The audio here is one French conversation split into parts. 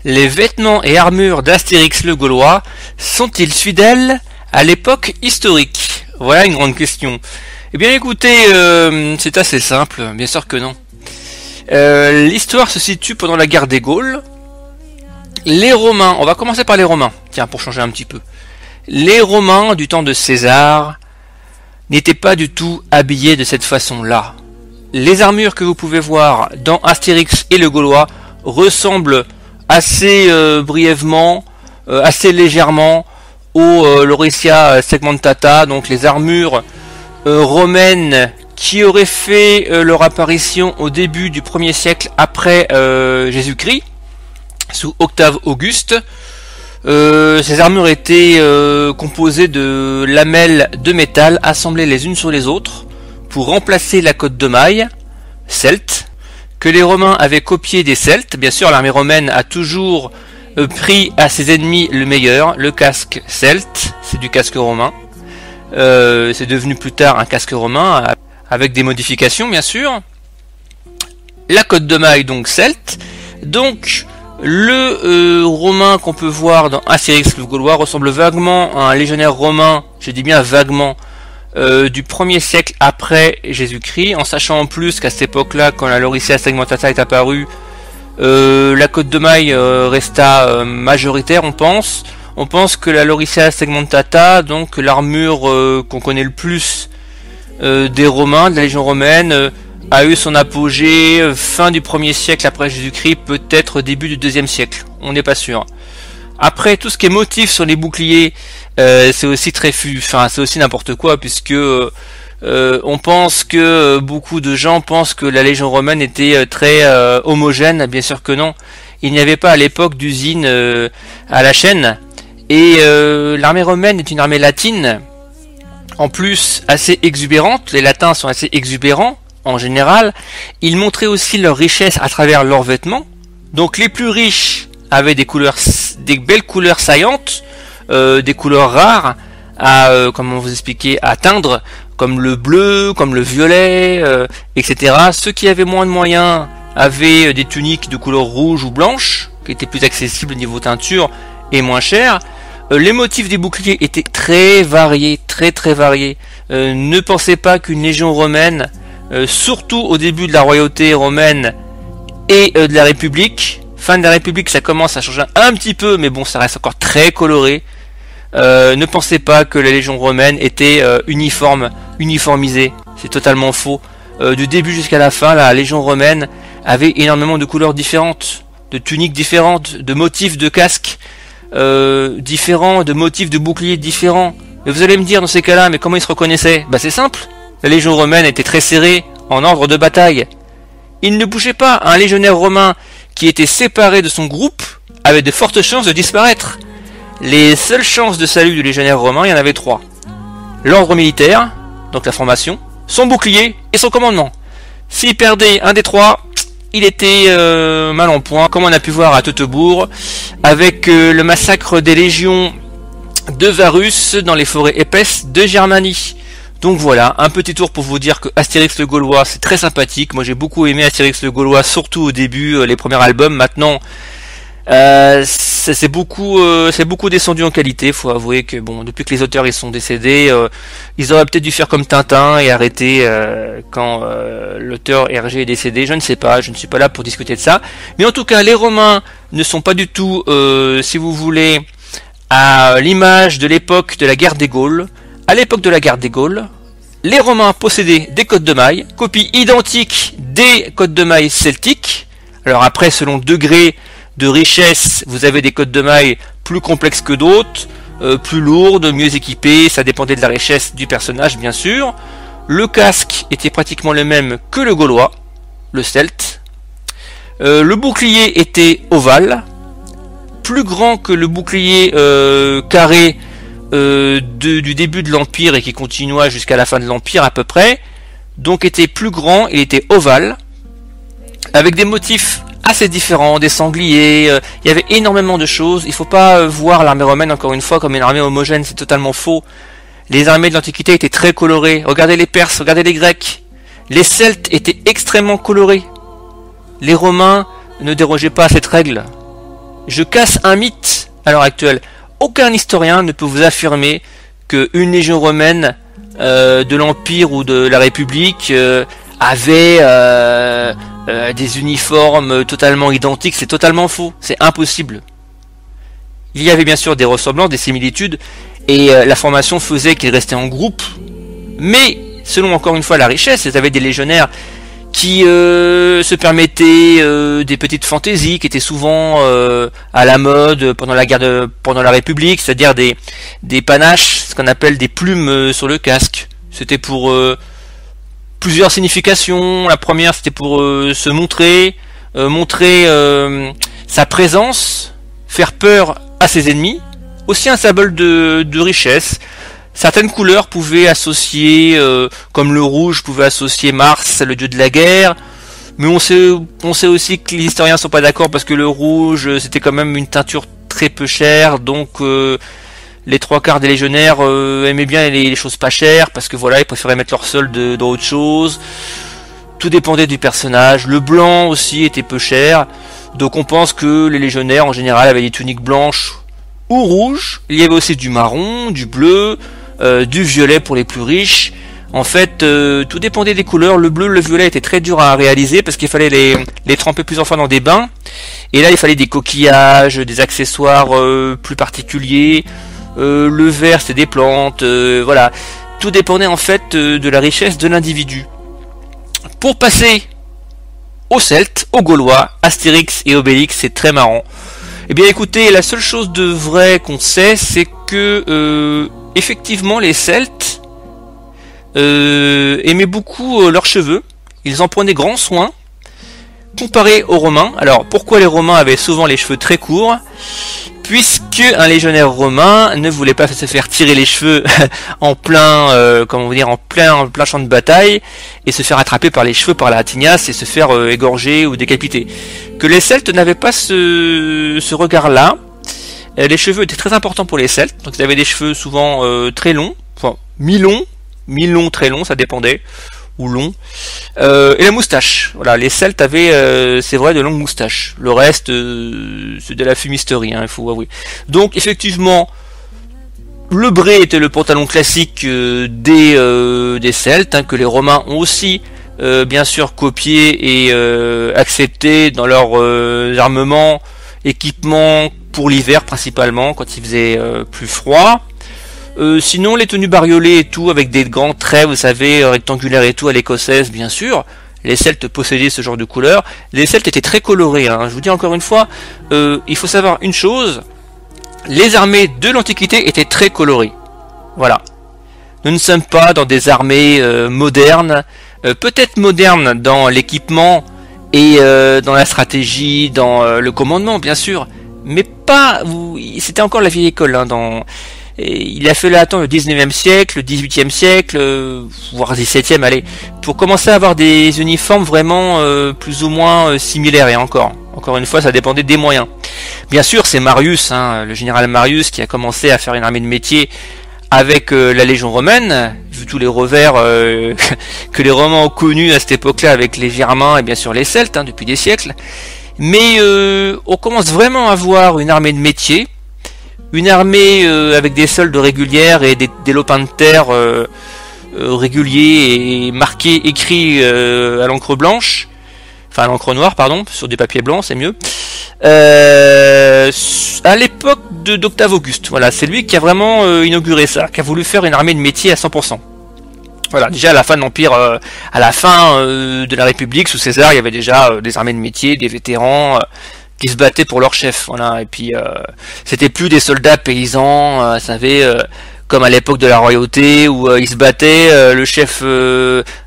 Les vêtements et armures d'Astérix le Gaulois sont-ils fidèles à l'époque historique? Voilà une grande question. Eh bien écoutez, c'est assez simple, bien sûr que non. L'histoire se situe pendant la guerre des Gaules. Les Romains, on va commencer par les Romains, tiens, pour changer un petit peu. Les Romains du temps de César n'étaient pas du tout habillés de cette façon-là. Les armures que vous pouvez voir dans Astérix et le Gaulois ressemblent assez brièvement, assez légèrement au Lauricia segmentata, donc les armures romaines qui auraient fait leur apparition au début du 1er siècle après Jésus-Christ, sous Octave Auguste. Ces armures étaient composées de lamelles de métal assemblées les unes sur les autres pour remplacer la cotte de maille celte que les Romains avaient copié des Celtes. Bien sûr, l'armée romaine a toujours pris à ses ennemis le meilleur, le casque celte, c'est du casque romain. C'est devenu plus tard un casque romain avec des modifications, bien sûr. La cotte de maille donc celte. Donc le romain qu'on peut voir dans Astérix le Gaulois ressemble vaguement à un légionnaire romain, je dis bien vaguement, du 1er siècle après Jésus-Christ, en sachant en plus qu'à cette époque-là, quand la Lauricia segmentata est apparue, la cotte de maille resta majoritaire, on pense. On pense que la Lauricia segmentata, donc l'armure qu'on connaît le plus des Romains, de la Légion romaine, a eu son apogée fin du 1er siècle après Jésus-Christ, peut-être début du 2e siècle, on n'est pas sûr. Après, tout ce qui est motif sur les boucliers, c'est aussi c'est aussi n'importe quoi, puisque on pense que beaucoup de gens pensent que la Légion romaine était très homogène. Bien sûr que non. Il n'y avait pas à l'époque d'usine à la chaîne, et l'armée romaine est une armée latine, en plus assez exubérante. Les latins sont assez exubérants en général. Ils montraient aussi leur richesse à travers leurs vêtements. Donc les plus riches avaient des belles couleurs saillantes, des couleurs rares comment vous expliquer, à teindre, comme le bleu, comme le violet, etc. Ceux qui avaient moins de moyens avaient des tuniques de couleur rouge ou blanche, qui étaient plus accessibles au niveau teinture et moins chères. Les motifs des boucliers étaient très variés, très variés. Ne pensez pas qu'une légion romaine, surtout au début de la royauté romaine et de la République, fin de la République, ça commence à changer un petit peu, mais bon, ça reste encore très coloré. Ne pensez pas que la Légion romaine était uniformisée, c'est totalement faux. Du début jusqu'à la fin, la Légion romaine avait énormément de couleurs différentes, de tuniques différentes, de motifs de casques différents, de motifs de boucliers différents. Mais vous allez me dire dans ces cas-là, mais comment ils se reconnaissaient? Bah c'est simple, la Légion romaine était très serrée, en ordre de bataille. Il ne bougeait pas. Un légionnaire romain qui était séparé de son groupe avait de fortes chances de disparaître. Les seules chances de salut du légionnaire romain, il y en avait 3. L'ordre militaire, donc la formation, son bouclier et son commandement. S'il perdait un des 3, il était mal en point, comme on a pu voir à Teutobourg, avec le massacre des légions de Varus dans les forêts épaisses de Germanie. Donc voilà, un petit tour pour vous dire que Astérix le Gaulois, c'est très sympathique. Moi j'ai beaucoup aimé Astérix le Gaulois, surtout au début, les premiers albums. Maintenant, c'est beaucoup descendu en qualité. Faut avouer que bon, depuis que les auteurs ils sont décédés, ils auraient peut-être dû faire comme Tintin et arrêter quand l'auteur Hergé est décédé. Je ne sais pas, je ne suis pas là pour discuter de ça. Mais en tout cas, les Romains ne sont pas du tout, si vous voulez, à l'image de l'époque de la guerre des Gaules. À l'époque de la guerre des Gaules, les Romains possédaient des cottes de mailles, copie identique des cottes de mailles celtiques. Alors après, selon degré de richesse, vous avez des cottes de mailles plus complexes que d'autres, plus lourdes, mieux équipées, ça dépendait de la richesse du personnage bien sûr. Le casque était pratiquement le même que le Gaulois, le celte. Le bouclier était ovale, plus grand que le bouclier carré du début de l'Empire et qui continua jusqu'à la fin de l'Empire à peu près. Donc était plus grand, il était ovale, avec des motifs assez différents, des sangliers, il y avait énormément de choses. Il faut pas voir l'armée romaine encore une fois comme une armée homogène, c'est totalement faux. Les armées de l'Antiquité étaient très colorées. Regardez les Perses, regardez les Grecs. Les Celtes étaient extrêmement colorés. Les Romains ne dérogeaient pas à cette règle. Je casse un mythe à l'heure actuelle. Aucun historien ne peut vous affirmer qu'une légion romaine de l'Empire ou de la République avait des uniformes totalement identiques. C'est totalement faux, c'est impossible. Il y avait bien sûr des ressemblances, des similitudes, et la formation faisait qu'ils restaient en groupe, mais selon encore une fois la richesse, ils avaient des légionnaires qui se permettaient des petites fantaisies qui étaient souvent à la mode pendant la guerre pendant la République, c'est-à-dire des panaches, ce qu'on appelle des plumes sur le casque. C'était pour plusieurs significations. La première, c'était pour se montrer, montrer sa présence, faire peur à ses ennemis, aussi un symbole de richesse. Certaines couleurs pouvaient associer, comme le rouge pouvait associer Mars, le dieu de la guerre, mais on sait aussi que les historiens sont pas d'accord parce que le rouge c'était quand même une teinture très peu chère, donc les trois quarts des légionnaires aimaient bien les choses pas chères parce que voilà, ils préféraient mettre leur solde dans autre chose. Tout dépendait du personnage. Le blanc aussi était peu cher, donc on pense que les légionnaires en général avaient des tuniques blanches ou rouges. Il y avait aussi du marron, du bleu, du violet pour les plus riches. En fait, tout dépendait des couleurs. Le bleu, le violet étaient très durs à réaliser parce qu'il fallait les tremper plusieurs fois dans des bains. Et là, il fallait des coquillages, des accessoires plus particuliers. Le vert, c'était des plantes. Voilà, tout dépendait en fait de la richesse de l'individu. Pour passer aux Celtes, aux Gaulois, Astérix et Obélix, c'est très marrant. Eh bien, écoutez, la seule chose de vrai qu'on sait, c'est que effectivement, les Celtes aimaient beaucoup leurs cheveux. Ils en prenaient grand soin, comparé aux Romains. Alors, pourquoi les Romains avaient souvent les cheveux très courts? Puisque un légionnaire romain ne voulait pas se faire tirer les cheveux en plein, comment dire, en plein champ de bataille et se faire attraper par les cheveux par la tignasse et se faire égorger ou décapiter. Que les Celtes n'avaient pas ce regard-là. Les cheveux étaient très importants pour les Celtes, donc ils avaient des cheveux souvent très longs, enfin mi-long, très long, ça dépendait, ou long. Et la moustache, voilà, les Celtes avaient, c'est vrai, de longues moustaches. Le reste, c'est de la fumisterie, hein, il faut avouer. Donc effectivement, le bre était le pantalon classique des Celtes, hein, que les Romains ont aussi bien sûr copié et accepté dans leur armement, équipement pour l'hiver principalement, quand il faisait plus froid. Sinon les tenues bariolées et tout, avec des grands traits, vous savez, rectangulaires et tout, à l'écossaise bien sûr. Les Celtes possédaient ce genre de couleur. Les Celtes étaient très colorés, hein. Je vous dis encore une fois, il faut savoir une chose, les armées de l'Antiquité étaient très colorées. Voilà. Nous ne sommes pas dans des armées modernes, peut-être modernes dans l'équipement et dans la stratégie, dans le commandement bien sûr, mais pas, c'était encore la vieille école, hein, il a fallu attendre le 19e siècle, le 18e siècle, voire 17e, allez, pour commencer à avoir des uniformes vraiment plus ou moins similaires, et encore une fois, ça dépendait des moyens. Bien sûr, c'est Marius, hein, le général Marius, qui a commencé à faire une armée de métier avec la Légion romaine, vu tous les revers que les Romains ont connus à cette époque-là avec les Germains et bien sûr les Celtes, hein, depuis des siècles. Mais on commence vraiment à voir une armée de métier, une armée avec des soldes régulières et des lopins de terre réguliers et marqués, écrits à l'encre blanche, enfin à l'encre noire, pardon, sur du papier blanc, c'est mieux. À l'époque d'Octave Auguste, voilà, c'est lui qui a vraiment inauguré ça, qui a voulu faire une armée de métier à 100%. Voilà, déjà à la fin de l'Empire, à la fin de la République, sous César, il y avait déjà des armées de métier, des vétérans qui se battaient pour leur chef, voilà, et puis c'était plus des soldats paysans, vous savez, comme à l'époque de la royauté, où ils se battaient, le chef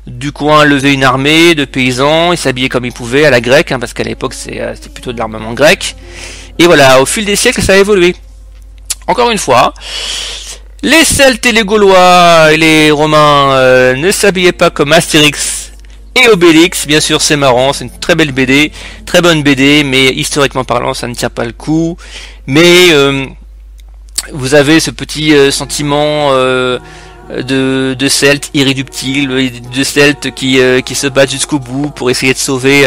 du coin levait une armée de paysans, ils s'habillaient comme ils pouvaient, à la grecque, hein, parce qu'à l'époque c'était plutôt de l'armement grec, et voilà, au fil des siècles ça a évolué. Encore une fois, les Celtes et les Gaulois et les Romains ne s'habillaient pas comme Astérix et Obélix, bien sûr c'est marrant, c'est une très belle BD, très bonne BD, mais historiquement parlant ça ne tient pas le coup, mais vous avez ce petit sentiment de Celtes irréductibles, de Celtes qui se battent jusqu'au bout pour essayer de sauver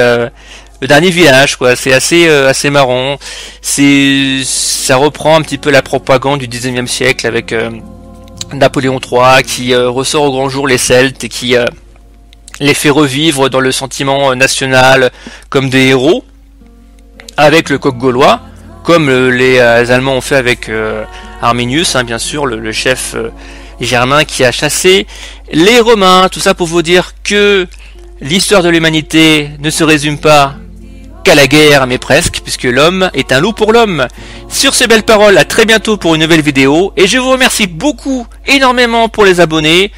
le dernier village, quoi. C'est assez marrant. Ça reprend un petit peu la propagande du 19e siècle avec Napoléon III qui ressort au grand jour les Celtes et qui les fait revivre dans le sentiment national comme des héros, avec le coq gaulois, comme les Allemands ont fait avec Arminius, hein, bien sûr, le chef germain qui a chassé les Romains. Tout ça pour vous dire que l'histoire de l'humanité ne se résume pas qu'à la guerre, mais presque, puisque l'homme est un loup pour l'homme. Sur ces belles paroles, à très bientôt pour une nouvelle vidéo, et je vous remercie beaucoup, énormément pour les abonnés,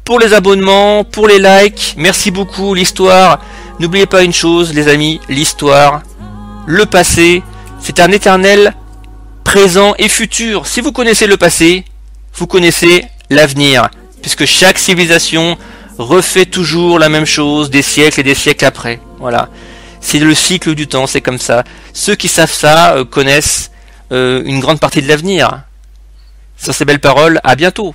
pour les abonnements, pour les likes. Merci beaucoup. L'histoire, n'oubliez pas une chose les amis, l'histoire, le passé, c'est un éternel présent et futur. Si vous connaissez le passé, vous connaissez l'avenir, puisque chaque civilisation refait toujours la même chose des siècles et des siècles après. Voilà, c'est le cycle du temps, c'est comme ça. Ceux qui savent ça connaissent une grande partie de l'avenir. Sur ces belles paroles, à bientôt.